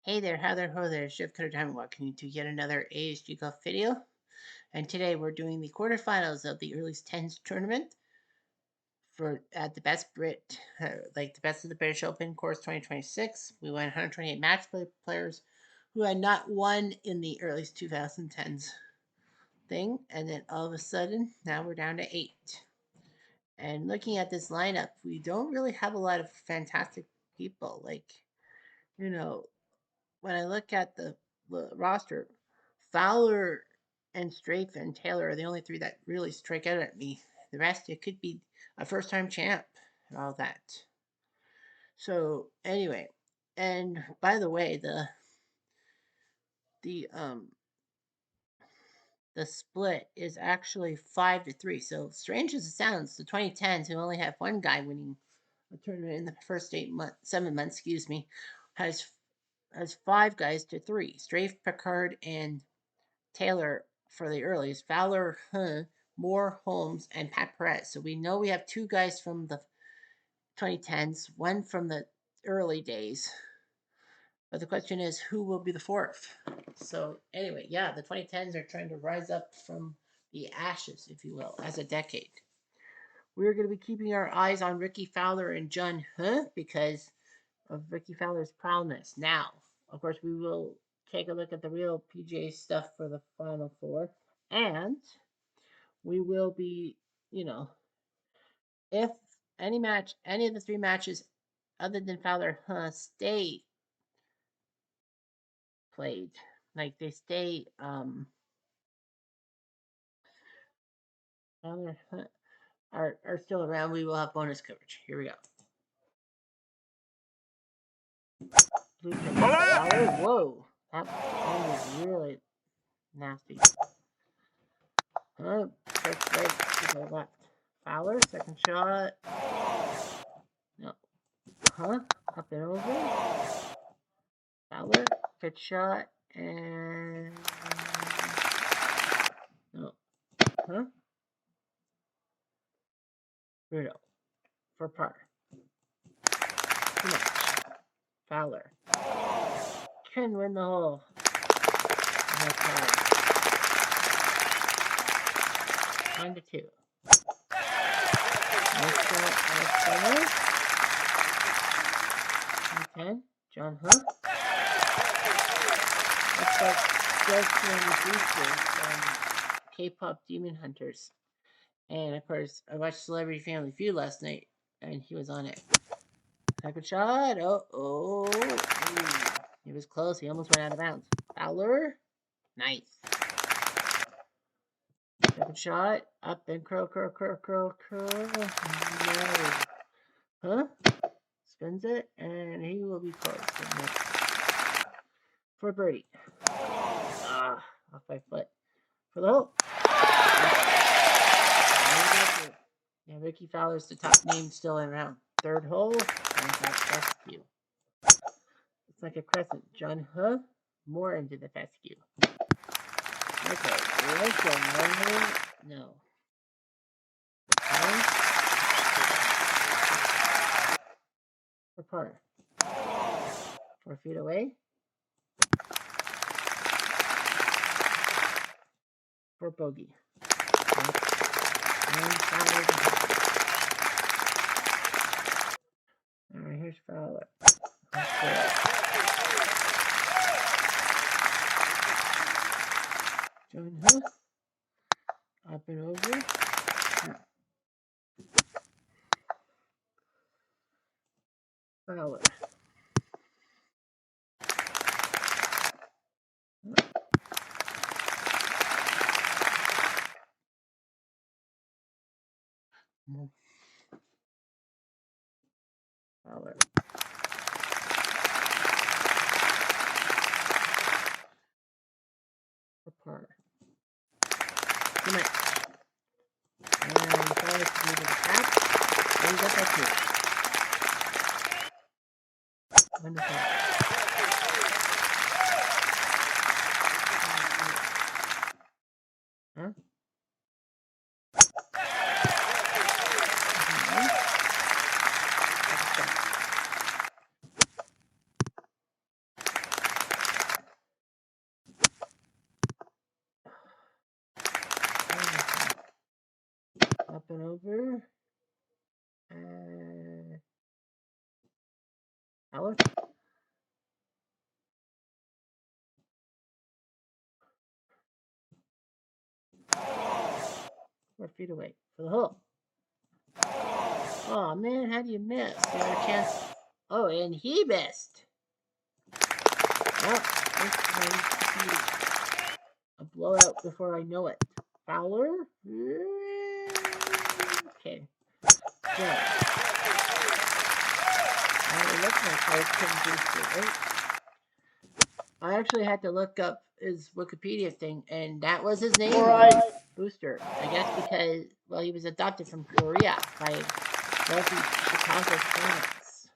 Hey there, how there, ho there, Chef Cutter Time welcoming you to yet another ASG Golf video. And today we're doing the quarterfinals of the EARLIES10S tournament for at the best like the best of the British Open course 2026. We went 128 match play players who had not won in the earliest 2010s thing, and then all of a sudden now we're down to 8. And looking at this lineup, we don't really have a lot of fantastic people. You know, when I look at the roster, Fowler and Strafe and Taylor are the only three that really strike out at me. The rest, it could be a first-time champ and all that. So anyway, and by the way, the um the split is actually 5-3. So strange as it sounds, the 2010s who only have one guy winning a tournament in the first 7 months, excuse me, has 5 guys to 3. Strafe, Picard, and Taylor for the earlies, Fowler, Moore, Holmes, and Pat Perez. So we know we have 2 guys from the 2010s, one from the early days. But the question is, who will be the fourth? So anyway, yeah, the 2010s are trying to rise up from the ashes, if you will, as a decade. We're going to be keeping our eyes on Ricky Fowler and John because of Ricky Fowler's prowess. Now, of course, we will take a look at the real PGA stuff for the Final Four. And we will be, if any of the 3 matches other than Fowler stay played, like they stay, Fowler are still around, we will have bonus coverage. Here we go. Blue Fowler, whoa, that was really nasty. First right to the left. Fowler, second shot. No. Up and over. Fowler, good shot, and no. Bruno for par. Too much. Fowler can win the hole. No par. 9-2. Nice shot, Fowler. 10. John Looks like Justin Booster from K-pop Demon Hunters. And of course, I watched Celebrity Family Feud last night, and he was on it. Second shot. Oh. He was close. He almost went out of bounds. Fowler. Nice. Second shot. Up and curl. No. Spins it, and he will be close. For birdie. Off by foot. For the hole. Yeah, Ricky Fowler's the top name still around. Third hole. And that's fescue. It's like a crescent. John more into the fescue. Okay, let's go. No. For par. 4 feet away. For bogey. Alright, here's Fowler. John up and over. Fowler. Fowler. For par. Too much. And Fowler to move to the cap. And got that too. Wonderful. and over. Fowler. 4 feet away for the hole. Oh man, how do you miss? You had a chance. Oh, and he missed. Well, this might be a blowout before I know it. Fowler. Okay. Good. It looks like I couldn't boost it, right? I actually had to look up his Wikipedia thing, and that was his name. Right. Booster. I guess because, well, he was adopted from Korea by wealthy Chicago parents.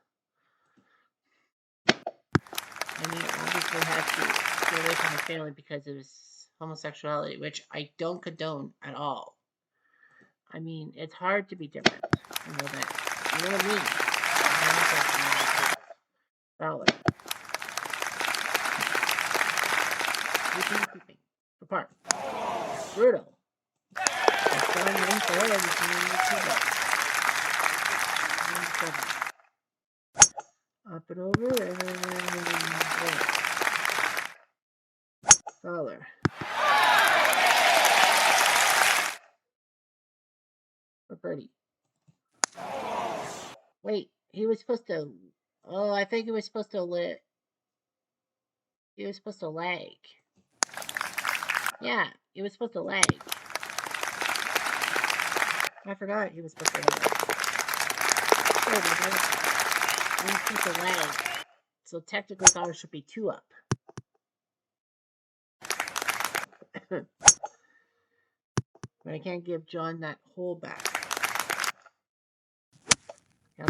And he obviously had to get away from his family because of his homosexuality, which I don't condone at all. I mean, it's hard to be different. I know that. You know what I mean? Fowler. Keeping. Apart. Brutal. Up and over and Fowler. For birdie. Wait, he was supposed to. Oh, I think he was supposed to lit. He was supposed to lag. Yeah, he was supposed to lag. I forgot he was supposed to lag. Sorry about that. He was supposed to lag. So technically, Fowler should be 2 up. But I can't give John that hole back. Oh, I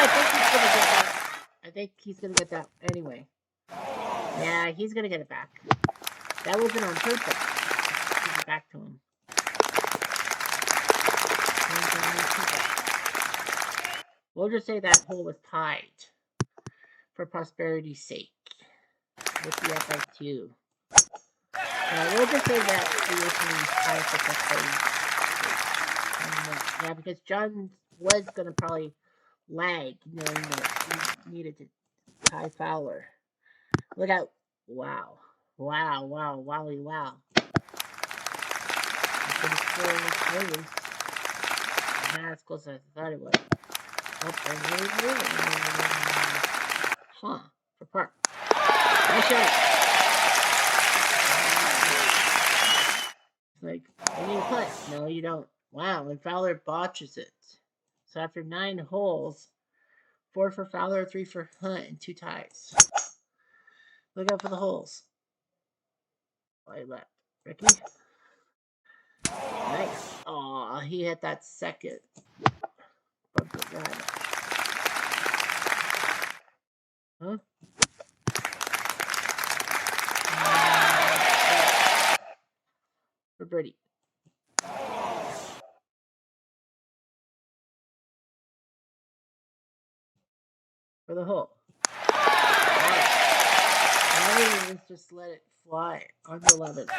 think he's gonna get that. I think he's gonna get that anyway. Yeah, he's gonna get it back. That wasn't on purpose. Give it back to him. We'll just say that hole was tied for prosperity's sake with the FI2. We'll just say that the opening is tied for prosperity's sake. Yeah, because John was going to probably lag, knowing that he needed to tie Fowler. Look out. Wow. Wow, wow, wowie, wow. Not as close as I thought it was. Huh. For par. Nice shot. It's like, I need a putt. No, you don't. Wow, and Fowler botches it. So after 9 holes, 4 for Fowler, 3 for Hunt, and 2 ties. Look out for the holes. Wide left. Ricky. Nice. Aw, he hit that second. Huh? For birdie. For the hole. Let's just let it fly on the 11th.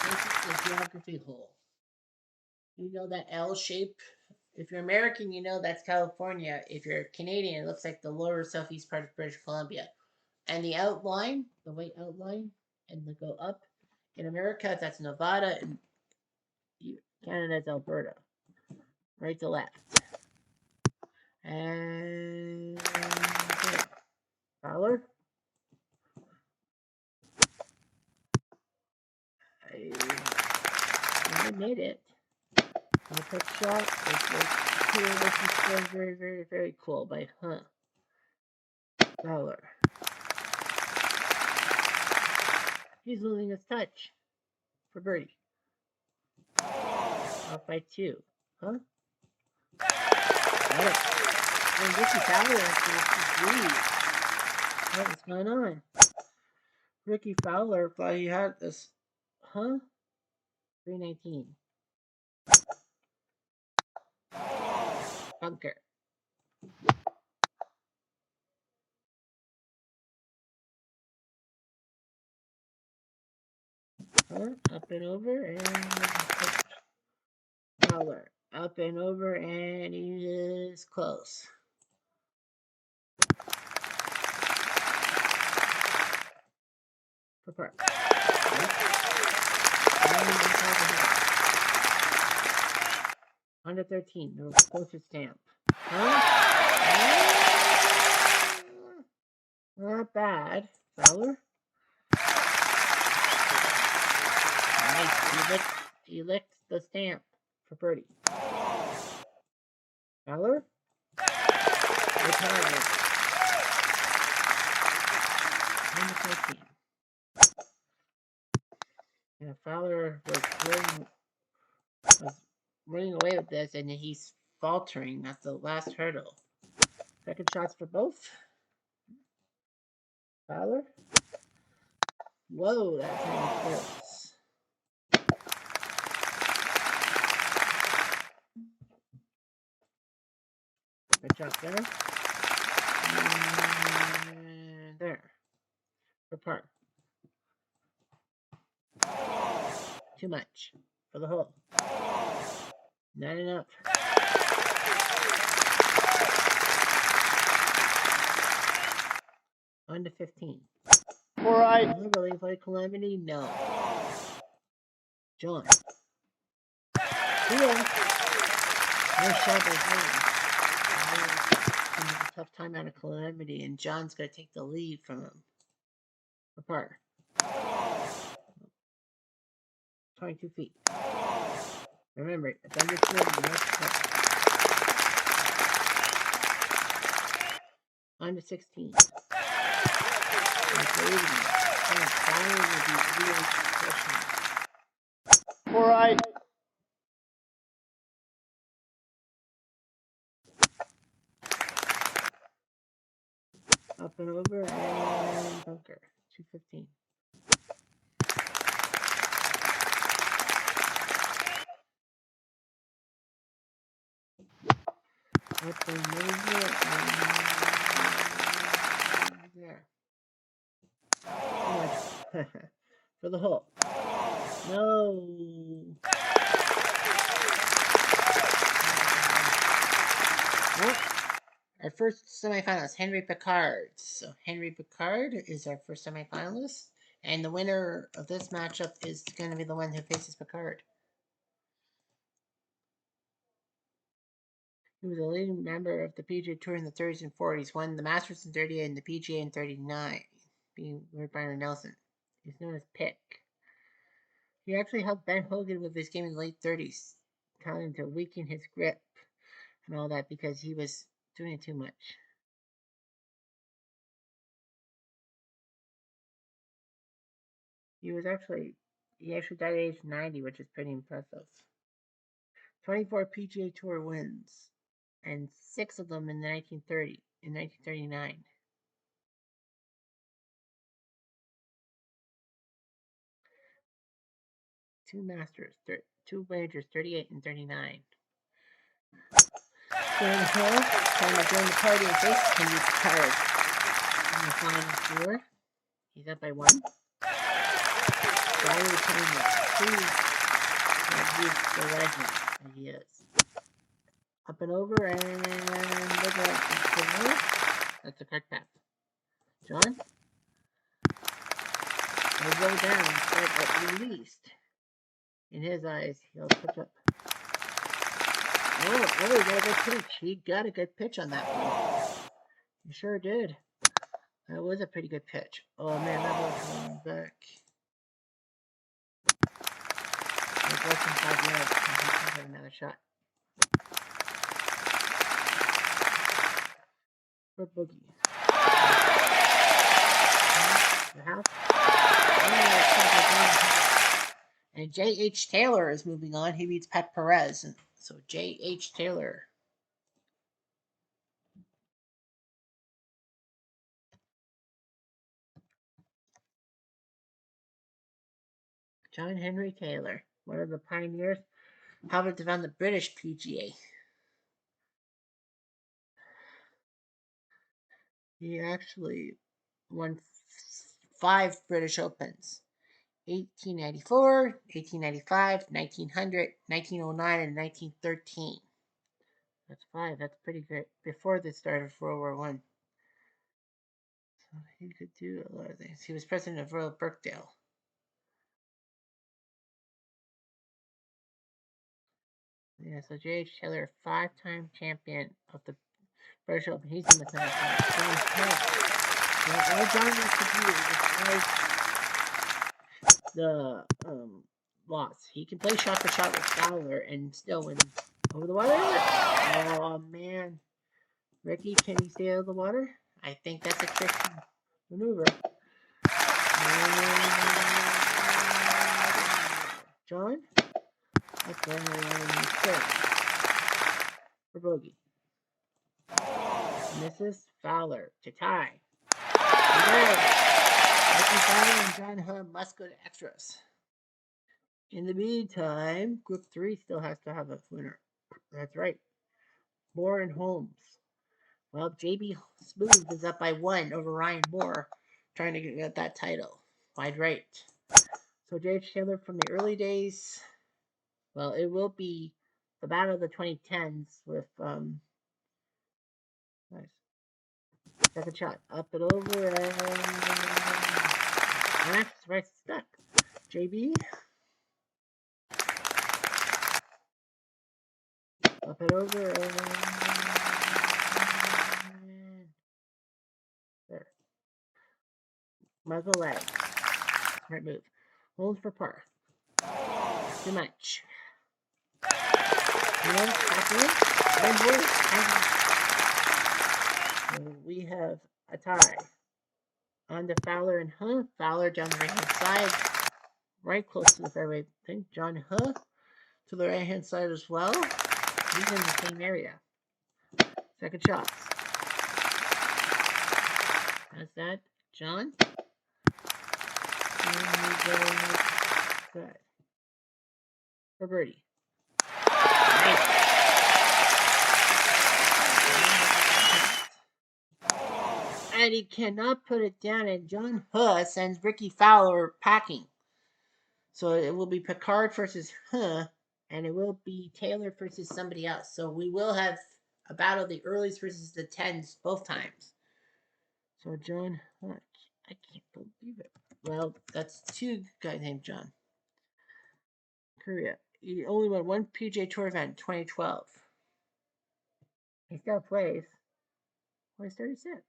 This is the geography hole. You know that L shape? If you're American, you know that's California. If you're Canadian, it looks like the lower southeast part of British Columbia. And the outline, the white outline, and the go up. In America, that's Nevada, and Canada's Alberta. Right to left. And Fowler. I made it. A quick shot. This is very, very, very cool by Fowler. He's losing his touch for birdie. Off by 2. Huh? Got it. And Ricky Fowler actually lead. What's going on? Ricky Fowler thought he had this. Huh? 319. Bunker. Up and over, and Fowler. Up and over, and he is close. For par. Under 13, the closest stamp. Not bad. Fowler. Nice. He licked the stamp for birdie. Fowler. Retired. Under 13. And Fowler was running away with this, and he's faltering at the last hurdle. Second shots for both. Fowler. Whoa, that's kind of close. Good job there. And there. For par. Too much for the hole. Not enough. On to 15. All right. Really play Calamity? No. John. Yeah. Nice shot by John. A tough time out of Calamity, and John's going to take the lead from him. For par. 22 feet. Remember, it's under 2 of the next cut. On to 16. All right. Up and over and bunker. 215. Up and over and there. For the hole. No. Well, our first semifinalist, Henry Picard. So Henry Picard is our first semifinalist, and the winner of this matchup is going to be the one who faces Picard. He was a leading member of the PGA Tour in the 30s and 40s, won the Masters in 38 and the PGA in 39, being led Byron Nelson. He's known as Pick. He actually helped Ben Hogan with his game in the late 30s, telling him to weaken his grip and all that because he was doing it too much. He actually died at age 90, which is pretty impressive. 24 PGA Tour wins, and 6 of them in 1939. Two Masters, 2 majors, 38 and 39. Jordan Hill trying to join the party and face Henry Picard in the final 4. He's up by 1. Dolly returning it. He's the legend that he is. Up and over and look at that's the correct path. John? He'll go down, but at least in his eyes, he'll pitch up. Oh, he got a good pitch. He got a good pitch on that one. He sure did. That was a pretty good pitch. Oh man, that was going back. Like less than 5 yards, and he can have another shot. For Boogie. The house. And J.H. Taylor is moving on. He beats Pat Perez. And so J.H. Taylor. John Henry Taylor, one of the pioneers, helped to found the British PGA. He actually won 5 British Opens. 1894, 1895, 1900, 1909, and 1913. That's 5. That's pretty good. Before the start of World War One. So he could do a lot of things. He was president of Royal Birkdale. Yeah, so J.H. Taylor, 5-time champion of the British Open. He's in the class. Now, all John needs to do is the loss. He can play shot for shot with Fowler and still win over the water. Oh man, Ricky, can he stay out of the water? I think that's a tricky maneuver. John, that's going to for bogey. Mrs. Fowler to tie. Ricky Fowler and John Hubb must go to extras. In the meantime, Group 3 still has to have a winner. That's right. Moore and Holmes. Well, JB Smooth is up by 1 over Ryan Moore, trying to get that title. Wide right. So J.H. Taylor from the early days, well, it will be the battle of the 2010s with, nice. Second shot, up and over, and that's right, stuck. JB, up and over, and there. Muzzle leg. Right move. Holds for par. Too much. We have a tie. On to Fowler and Huh. Fowler down the right hand side, right close to the fairway. I think John Huh to the right hand side as well. He's in the same area. Second shot. How's that, John? And we go good for birdie. Nice. And he cannot put it down, and John Huh sends Ricky Fowler packing. So it will be Picard versus Huh, and it will be Taylor versus somebody else. So we will have a battle of the earlies versus the 10s both times. So John Huh, I can't believe it. Well, that's 2 guys named John. Korea. He only won 1 PGA Tour event, 2012. He still plays. Well, he's 36.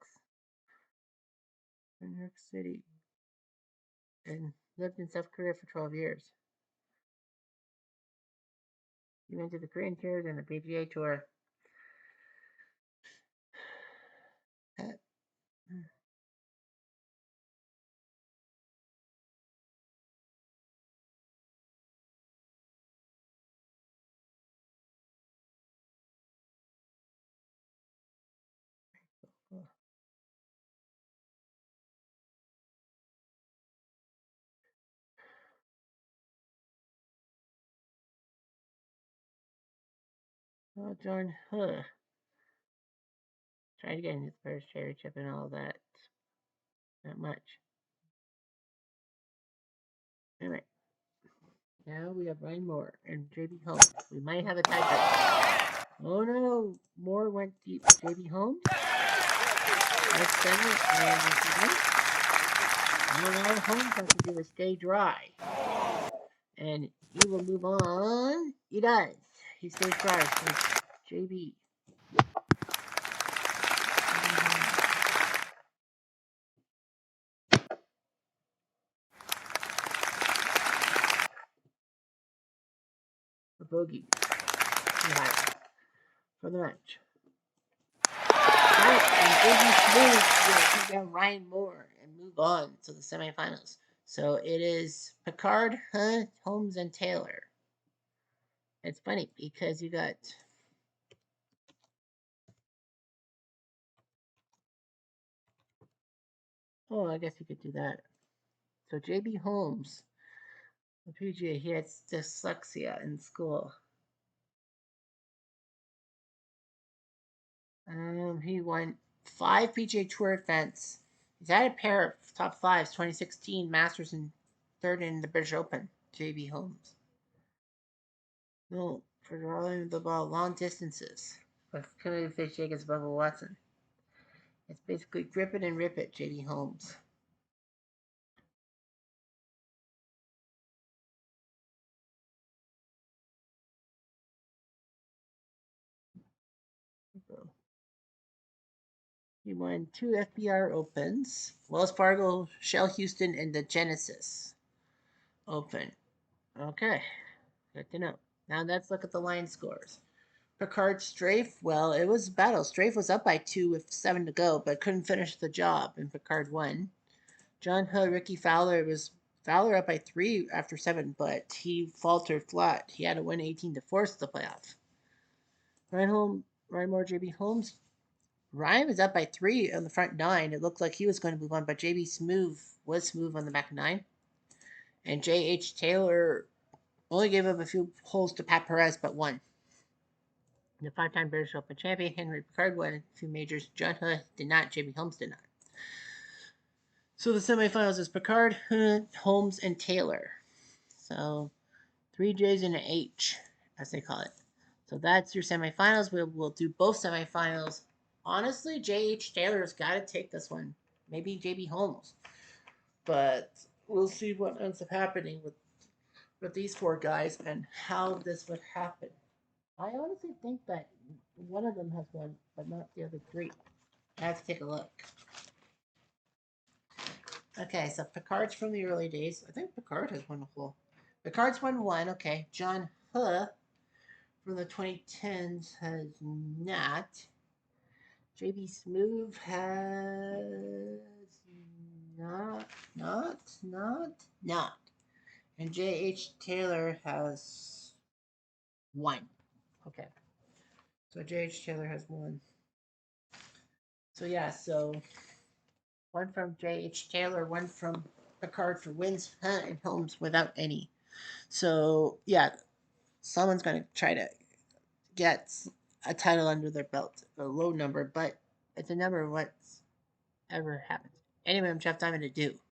In New York City. And lived in South Korea for 12 years. He went to the Korean Tours and the PGA Tour. Well, John Huh. Trying to get into the first championship and all that. Not much. Anyway. Now we have Ryan Moore and JB Holmes. We might have a tiebreak. Oh no! Moore went deep. JB Holmes. That's 7. And all Holmes has to do is stay dry. And he will move on. He does. He stays dry. So JB. The bogey. For the match. And JB Smooth will take down Ryan Moore and move on to the semifinals. So it is Picard, Hunt, Holmes, and Taylor. It's funny because you got I guess you could do that. So JB Holmes, the PGA, he had dyslexia in school. He won 5 PGA Tour events. He's had a pair of top 5s, 2016 Masters and third in the British Open, JB Holmes. No, for drawing the ball long distances. With Canadian Fish against Bubba Watson. It's basically grip it and rip it, JB Holmes. He won 2 FBR Opens, Wells Fargo, Shell Houston, and the Genesis Open. Okay, good to know. Now let's look at the line scores. Picard Strafe, well, it was a battle. Strafe was up by 2 with 7 to go, but couldn't finish the job, and Picard won. John Hull, Ricky Fowler was Fowler up by 3 after 7, but he faltered flat. He had to win 18 to force the playoff. Ryan Moore, JB Holmes. Ryan was up by 3 on the front 9. It looked like he was going to move on, but JB was smooth on the back 9. And J.H. Taylor only gave up a few holes to Pat Perez, but won. The 5-time British Open champion Henry Picard won a few majors. John Hunt did not. JB Holmes did not. So the semifinals is Picard, Hunt, Holmes, and Taylor. So 3 J's and an H, as they call it. So that's your semifinals. We'll do both semifinals. Honestly, J.H. Taylor's got to take this one. Maybe J.B. Holmes. But we'll see what ends up happening with these 4 guys and how this would happen. I honestly think that one of them has won, but not the other 3. I have to take a look. Okay, so Picard's from the early days. I think Picard has won a whole. Picard's won 1. Okay, John Huh from the 2010s has not. JB Smoove has not. And J.H. Taylor has 1. Okay. So J.H. Taylor has 1. So yeah, so 1 from J.H. Taylor, 1 from Picard for wins, Hunt and Holmes without any. So yeah, someone's going to try to get a title under their belt, a low number, but it's a number of what's ever happened. Anyway, I'm Jeff Diamond to do.